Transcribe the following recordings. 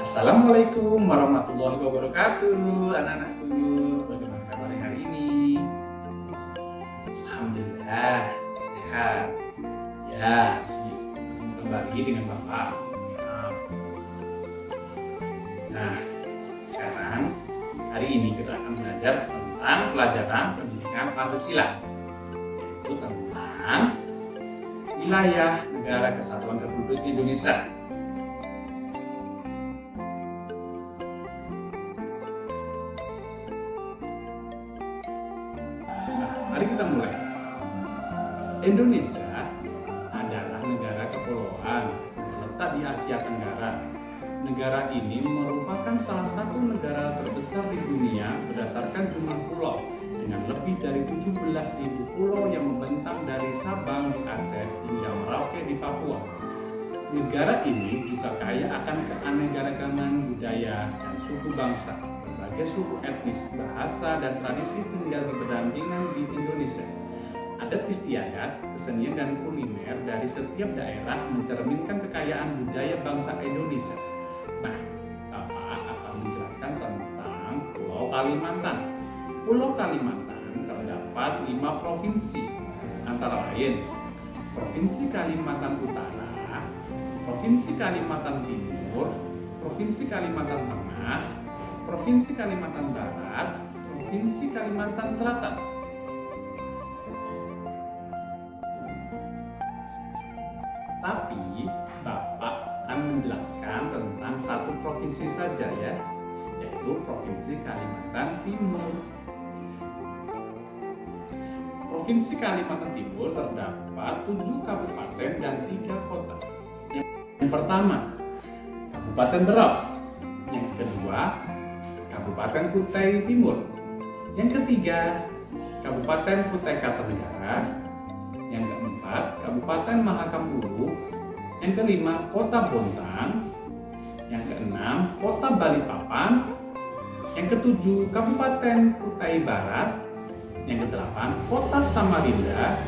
Assalamualaikum warahmatullahi wabarakatuh, anak-anakku. Bagaimana kabar hari ini? Alhamdulillah sehat. Ya, bertemu kembali dengan Bapak. Nah, sekarang hari ini kita akan belajar tentang pelajaran pendidikan Pancasila, yaitu tentang wilayah Negara Kesatuan Republik Indonesia. Mari kita mulai. Indonesia adalah negara kepulauan terletak di Asia Tenggara. Negara ini merupakan salah satu negara terbesar di dunia berdasarkan jumlah pulau, dengan lebih dari 17.000 pulau yang membentang dari Sabang di Aceh hingga Merauke di Papua. Negara ini juga kaya akan keanekaragaman budaya dan suku bangsa. Berbagai suku etnis, bahasa, dan tradisi tinggal di berdampingan di Indonesia. Adat istiadat, kesenian, dan kuliner dari setiap daerah mencerminkan kekayaan budaya bangsa Indonesia. Nah, Bapak akan menjelaskan tentang Pulau Kalimantan. Pulau Kalimantan terdapat 5 provinsi, antara lain Provinsi Kalimantan Utara, Provinsi Kalimantan Timur, Provinsi Kalimantan Tengah, Provinsi Kalimantan Barat, Provinsi Kalimantan Selatan. Tapi Bapak akan menjelaskan tentang satu provinsi saja ya, yaitu Provinsi Kalimantan Timur. Provinsi Kalimantan Timur terdapat 7 kabupaten dan 3 kota. Yang pertama, Kabupaten Berau. Yang kedua, Kabupaten Kutai Timur. Yang ketiga, Kabupaten Kutai Kartanegara. Yang keempat, Kabupaten Mahakam Ulu. Yang kelima, Kota Bontang. Yang keenam, Kota Balikpapan. Yang ketujuh, Kabupaten Kutai Barat. Yang kedelapan, Kota Samarinda.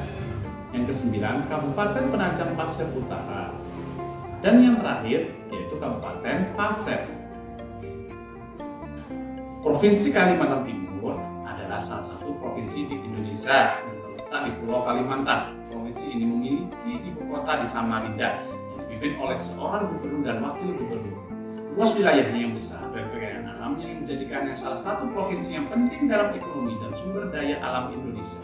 Yang kesembilan, Kabupaten Penajam Pasir Utara. Dan yang terakhir, yaitu Kabupaten Pasir. Provinsi Kalimantan Timur adalah salah satu provinsi di Indonesia yang terletak di Pulau Kalimantan. Provinsi ini memiliki ibu kota di Samarinda yang dipimpin oleh seorang gubernur dan wakil gubernur. Luas wilayahnya yang besar dan kekayaan alamnya yang menjadikannya salah satu provinsi yang penting dalam ekonomi dan sumber daya alam Indonesia.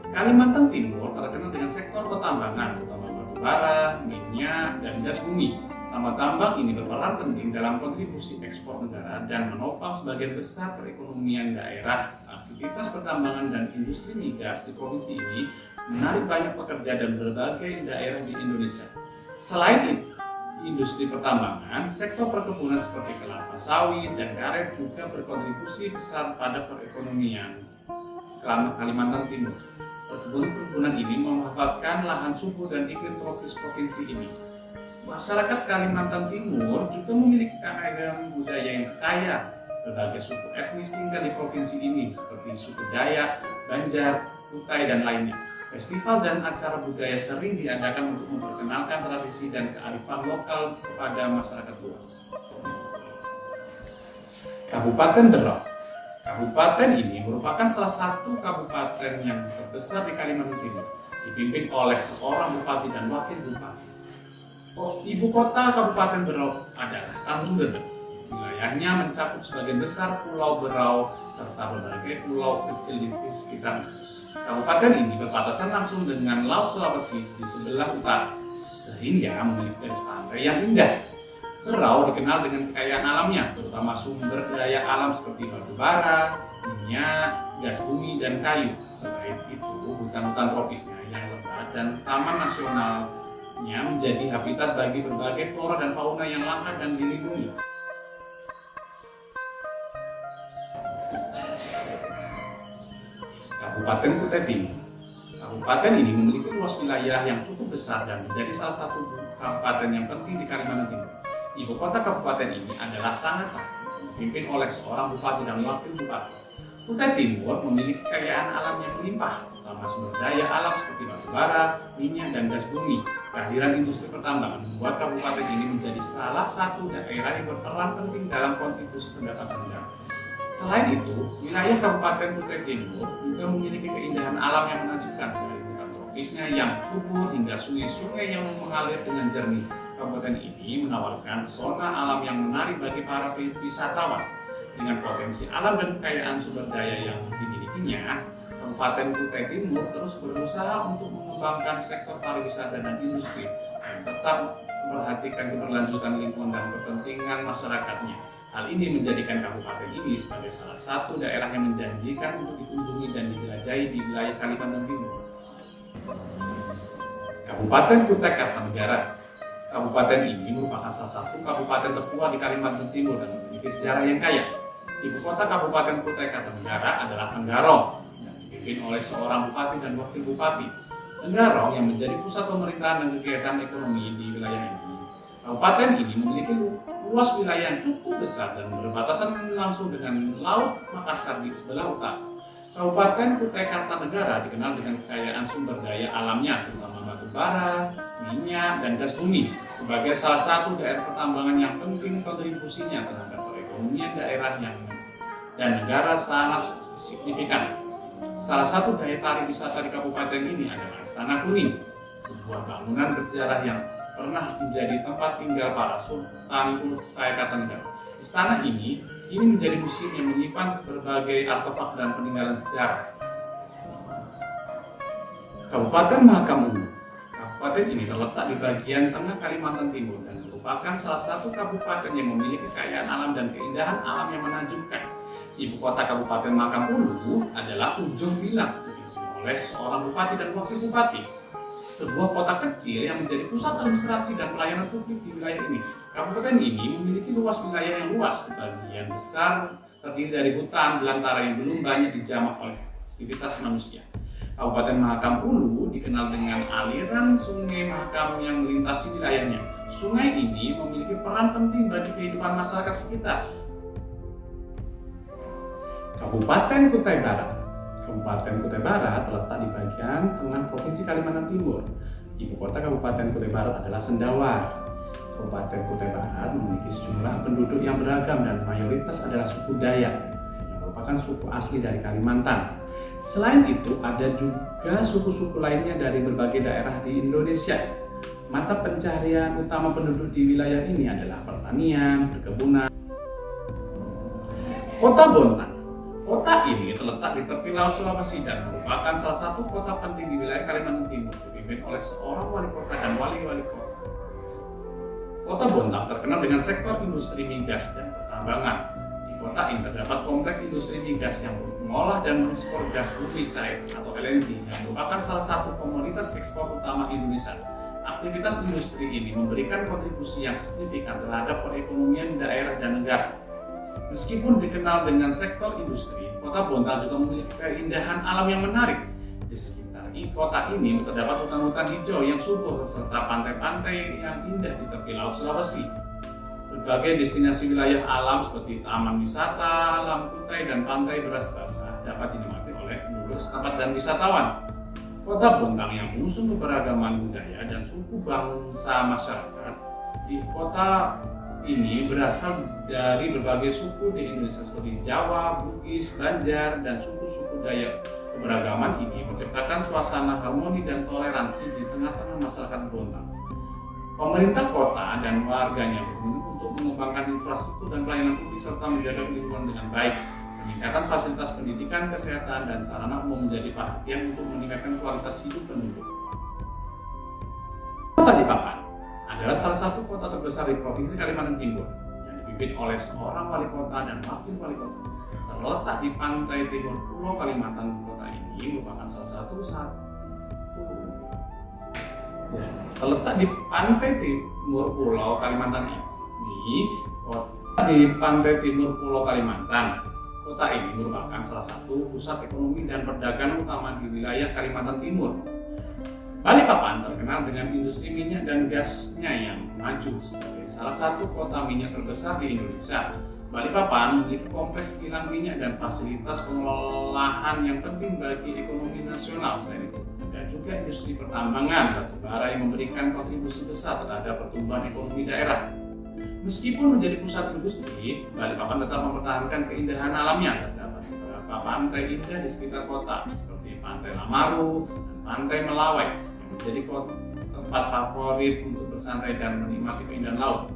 Kalimantan Timur terkenal dengan sektor pertambangan, terutama batu bara, minyak, dan gas bumi. Tambang-tambang ini berperan penting dalam kontribusi ekspor negara dan menopang sebagian besar perekonomian daerah. Aktivitas pertambangan dan industri migas di provinsi ini menarik banyak pekerja dan berbagai daerah di Indonesia. Selain itu, industri pertambangan, sektor perkebunan seperti kelapa sawit dan karet juga berkontribusi besar pada perekonomian Kalimantan Timur. Perkebunan ini memanfaatkan lahan subur dan iklim tropis provinsi ini. Masyarakat Kalimantan Timur juga memiliki keanekaragaman budaya yang kaya. Berbagai suku etnis tinggal di provinsi ini seperti suku Dayak, Banjar, Kutai, dan lainnya. Festival dan acara budaya sering diadakan untuk memperkenalkan tradisi dan kearifan lokal kepada masyarakat luas. Kabupaten Berau. Kabupaten ini merupakan salah satu kabupaten yang terbesar di Kalimantan Timur, dipimpin oleh seorang bupati dan wakil bupati. Ibu kota Kabupaten Berau adalah Tanjung Redep. Wilayahnya mencakup sebagian besar Pulau Berau serta berbagai pulau kecil di sekitarnya. Kabupaten ini berbatasan langsung dengan Laut Sulawesi di sebelah utara, sehingga memiliki garis pantai yang indah. Berau dikenal dengan kekayaan alamnya, terutama sumber daya alam seperti batu bara, minyak, gas bumi, dan kayu. Selain itu, hutan-hutan tropisnya yang lebat dan taman nasionalnya menjadi habitat bagi berbagai flora dan fauna yang langka dan dilindungi. Kabupaten Kutai Timur. Kabupaten ini memiliki luas wilayah yang cukup besar dan menjadi salah satu kabupaten yang penting di Kalimantan Timur. Ibu kota kabupaten ini adalah Sangatta, dipimpin oleh seorang bupati dan wakil bupati. Kutai Timur memiliki kekayaan alam yang melimpah, terutama sumber daya alam seperti batu bara, minyak, dan gas bumi. Kehadiran industri pertambangan membuat kabupaten ini menjadi salah satu daerah yang berperan penting dalam kontribusi pendapatan negara. Selain itu, wilayah Kabupaten Kutai Timur juga memiliki keindahan alam yang menakjubkan, dari hutan tropisnya yang subur hingga sungai-sungai yang mengalir dengan jernih. Kabupaten ini menawarkan pesona alam yang menarik bagi para wisatawan. Dengan potensi alam dan kekayaan sumber daya yang dimilikinya, Kabupaten Kutai Timur terus berusaha untuk mengembangkan sektor pariwisata dan industri yang tetap memperhatikan keberlanjutan lingkungan dan kepentingan masyarakatnya. Hal ini menjadikan kabupaten ini sebagai salah satu daerah yang menjanjikan untuk dikunjungi dan dijelajahi di wilayah Kalimantan Timur. Kabupaten Kutai Kartanegara. Kabupaten ini merupakan salah satu kabupaten tertua di Kalimantan Timur dan memiliki sejarah yang kaya. Ibu kota Kabupaten Kutai Kartanegara adalah Tenggarong, yang dipimpin oleh seorang bupati dan wakil bupati. Tenggarong yang menjadi pusat pemerintahan dan kegiatan ekonomi di wilayah ini. Kabupaten ini memiliki luas wilayah yang cukup besar dan berbatasan langsung dengan Laut Makassar di sebelah utara. Kabupaten Kutai Kartanegara dikenal dengan kekayaan sumber daya alamnya, terutama batu bara, minyak, dan gas bumi. Sebagai salah satu daerah pertambangan yang penting, kontribusinya terhadap perekonomian daerah dan negara sangat signifikan. Salah satu daya tarik wisata di kabupaten ini adalah Istana Kuning, sebuah bangunan bersejarah yang pernah menjadi tempat tinggal para Sultan Kutai Kartanegara. Istana ini menjadi museum yang menyimpan berbagai artefak dan peninggalan sejarah. Kabupaten Mahakam Ulu. Kabupaten ini terletak di bagian tengah Kalimantan Timur dan merupakan salah satu kabupaten yang memiliki kekayaan alam dan keindahan alam yang menakjubkan. Ibu kota Kabupaten Mahakam Ulu adalah Ujung Bilang, dipimpin oleh seorang bupati dan wakil bupati. Sebuah kota kecil yang menjadi pusat administrasi dan pelayanan publik di wilayah ini. Kabupaten ini memiliki luas wilayah yang luas, sebagian besar terdiri dari hutan belantara yang belum banyak dijamah oleh aktivitas manusia. Kabupaten Mahakam Ulu dikenal dengan aliran Sungai Mahakam yang melintasi wilayahnya. Sungai ini memiliki peran penting bagi kehidupan masyarakat sekitar. Kabupaten Kutai Barat. Kabupaten Kutai Barat terletak di bagian tengah Provinsi Kalimantan Timur. Ibu kota Kabupaten Kutai Barat adalah Sendawar. Kabupaten Kutai Barat memiliki sejumlah penduduk yang beragam dan mayoritas adalah suku Dayak, yang merupakan suku asli dari Kalimantan. Selain itu, ada juga suku-suku lainnya dari berbagai daerah di Indonesia. Mata pencaharian utama penduduk di wilayah ini adalah pertanian, perkebunan. Kota Bontang. Kota ini terletak di tepi Laut Sulawesi dan merupakan salah satu kota penting di wilayah Kalimantan Timur, dipimpin oleh seorang wali kota dan wali-wali kota. Kota Bontang terkenal dengan sektor industri migas dan pertambangan. Di kota ini terdapat kompleks industri migas yang mengolah dan mengekspor gas bumi cair atau LNG yang merupakan salah satu komoditas ekspor utama Indonesia. Aktivitas industri ini memberikan kontribusi yang signifikan terhadap perekonomian daerah dan negara. Meskipun dikenal dengan sektor industri, Kota Bontang juga memiliki keindahan alam yang menarik. Di sekitar kota ini terdapat hutan-hutan hijau yang subur serta pantai-pantai yang indah di tepi Laut Sulawesi. Berbagai destinasi wilayah alam seperti taman wisata, alam Kutai, dan pantai beras basah dapat dinikmati oleh penduduk setempat dan wisatawan. Kota Bontang yang mengusung keberagaman budaya dan suku bangsa masyarakat di kota ini berasal dari berbagai suku di Indonesia seperti Jawa, Bugis, Banjar, dan suku-suku Dayak. Keberagaman ini menciptakan suasana harmoni dan toleransi di tengah-tengah masyarakat Bontang. Pemerintah kota dan warganya berkomitmen untuk mengembangkan infrastruktur dan pelayanan publik serta menjaga lingkungan dengan baik. Peningkatan fasilitas pendidikan, kesehatan, dan sarana umum menjadi perhatian untuk meningkatkan kualitas hidup penduduk. Balikpapan adalah salah satu kota terbesar di Provinsi Kalimantan Timur yang dipimpin oleh seorang wali kota dan wakil wali kota. Terletak di pantai timur Pulau Kalimantan, kota ini merupakan salah satu terletak di pantai timur Pulau Kalimantan ini. Kota di pantai timur Pulau Kalimantan. Kota ini merupakan salah satu pusat ekonomi dan perdagangan utama di wilayah Kalimantan Timur. Balikpapan terkenal dengan industri minyak dan gasnya yang maju sebagai salah satu kota minyak terbesar di Indonesia. Balikpapan memiliki kompleks kilang minyak dan fasilitas pengolahan yang penting bagi ekonomi nasional. Selain itu, ada juga industri pertambangan batubara yang memberikan kontribusi besar terhadap pertumbuhan ekonomi daerah. Meskipun menjadi pusat industri, Balikpapan tetap mempertahankan keindahan alamnya. Terdapat beberapa pantai indah di sekitar kota, seperti Pantai Lamaru dan Pantai Melawai, yang menjadi tempat favorit untuk bersantai dan menikmati keindahan laut.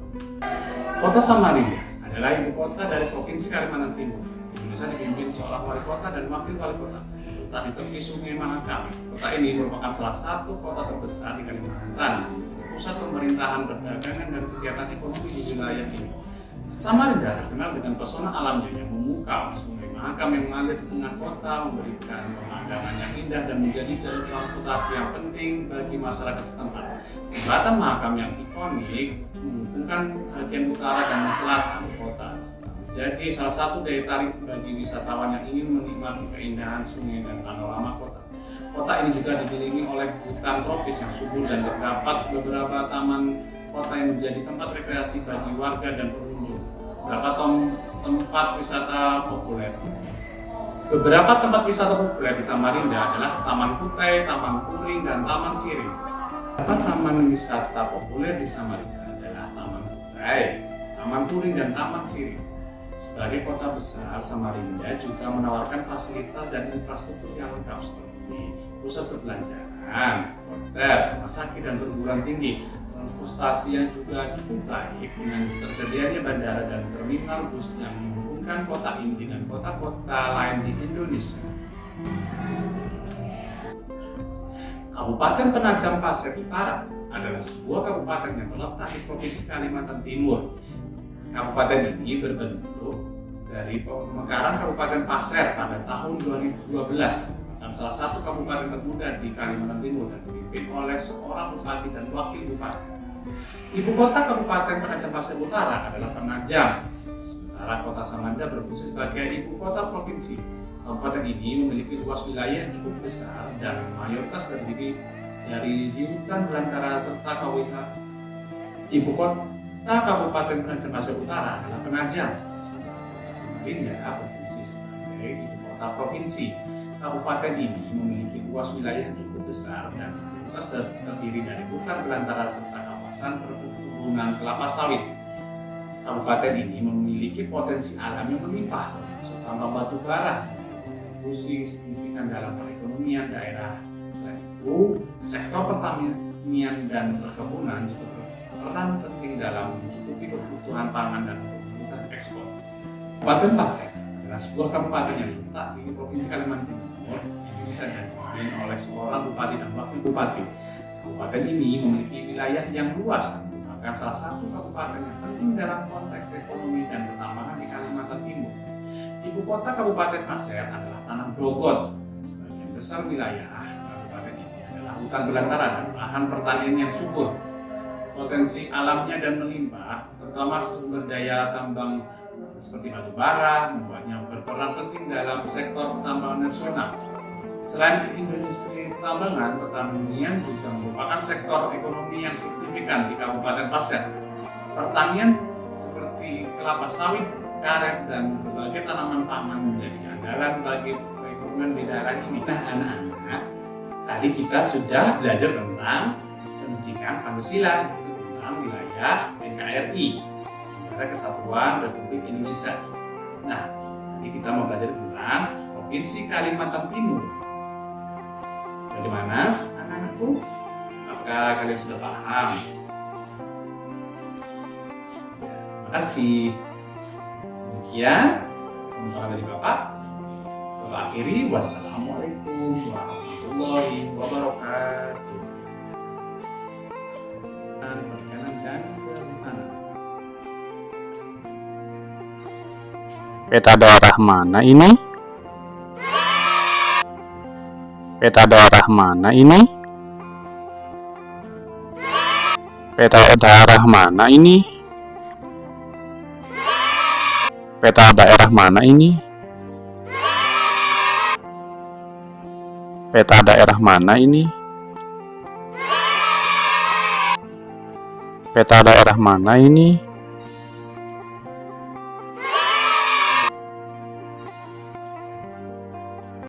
Kota Samarinda adalah ibu kota dari Provinsi Kalimantan Timur. Indonesia dipimpin seorang wali kota dan wakil wali kota, terletak di tepi Sungai Mahakam. Kota ini merupakan salah satu kota terbesar di Kalimantan, pusat pemerintahan, perdagangan, dan kegiatan ekonomi di wilayah ini. Samarinda terkenal dengan pesona alamnya yang memukau. Sungai Mahakam yang mengalir di tengah kota memberikan pemandangan yang indah dan menjadi jalur transportasi yang penting bagi masyarakat setempat. Jembatan Mahakam yang ikonik menghubungkan bagian utara dan selatan kota, menjadi salah satu daya tarik bagi wisatawan yang ingin menikmati keindahan sungai dan panorama kota. Kota ini juga dikelilingi oleh hutan tropis yang subur dan terdapat beberapa taman kota yang menjadi tempat rekreasi bagi warga dan pengunjung. Beberapa tempat wisata populer di Samarinda adalah Taman Kutai, Taman Puring, dan Taman Sirih. Beberapa taman wisata populer di Samarinda adalah Taman Kutai, Taman Puring, dan Taman Sirih. Sebagai kota besar, Samarinda juga menawarkan fasilitas dan infrastruktur yang lengkap seperti pusat perbelanjaan, hotel, rumah sakit, dan perguruan tinggi. Transportasi yang juga cukup baik dengan tersedianya bandara dan terminal bus yang menghubungkan kota ini dengan kota-kota lain di Indonesia. Kabupaten Penajam Pasir Utara adalah sebuah kabupaten yang terletak di Provinsi Kalimantan Timur. Kabupaten ini berbentuk dari pemekaran Kabupaten Pasir pada tahun 2012. Dan salah satu kabupaten termuda di Kalimantan Timur dan dipimpin oleh seorang bupati dan wakil bupati. Ibu kota Kabupaten Penajam Pasir Utara adalah Penajam, sementara kota Samarinda berfungsi sebagai ibu kota provinsi. Kabupaten ini memiliki luas wilayah yang cukup besar dan mayoritas terdiri dari hutan belantara serta kawasan. Ibu kota Kabupaten Penajam Pasir Utara adalah Penajam, sementara kota Samarinda berfungsi sebagai ibu kota provinsi. Kabupaten ini memiliki luas wilayah yang cukup besar dan mayoritas terdiri dari hutan belantara serta kawasan perkebunan kelapa sawit. Kabupaten ini memiliki potensi alam yang melimpah, termasuk tambang batu bara, kontribusi signifikan dalam perekonomian daerah. Selain itu, sektor pertanian dan perkebunan juga berperan penting dalam mencukupi kebutuhan pangan dan kebutuhan ekspor. Kabupaten Pasir adalah sebuah kabupaten yang terletak di Provinsi Kalimantan Timur, Indonesia, dan dipimpin oleh seorang bupati dan wakil bupati. Kabupaten ini memiliki wilayah yang luas dan merupakan salah satu kabupaten yang penting dalam konteks ekonomi dan pertambangan di Kalimantan Timur. Ibu kota Kabupaten Pasir adalah Tanah Grogot. Sebagian besar wilayah kabupaten ini adalah hutan belantara dan lahan pertanian yang subur. Potensi alamnya dan melimpah, terutama sumber daya tambang seperti batu bara, membuatnya berperan penting dalam sektor pertambangan nasional. Selain industri pertambangan, pertanian juga merupakan sektor ekonomi yang signifikan di Kabupaten Pasir. Pertanian seperti kelapa sawit, karet, dan berbagai tanaman pangan menjadi andalan bagi perekonomian di daerah ini. Nah, anak-anak, tadi kita sudah belajar tentang pendidikan Pancasila, tentang wilayah NKRI, Negara Kesatuan Republik Indonesia. Nah, tadi kita mau belajar tentang Provinsi Kalimantan Timur. Bagaimana anak-anakku? Apakah kalian sudah paham? Terima kasih. Demikian pembahasan dari Bapak. Bapak akhiri. Wassalamualaikum warahmatullahi wabarakatuh. Perikanan dan kehutanan. Peta daerah mana ini? Peta daerah mana ini? Peta daerah mana ini? Peta daerah mana ini? Peta daerah mana ini? Peta daerah mana ini?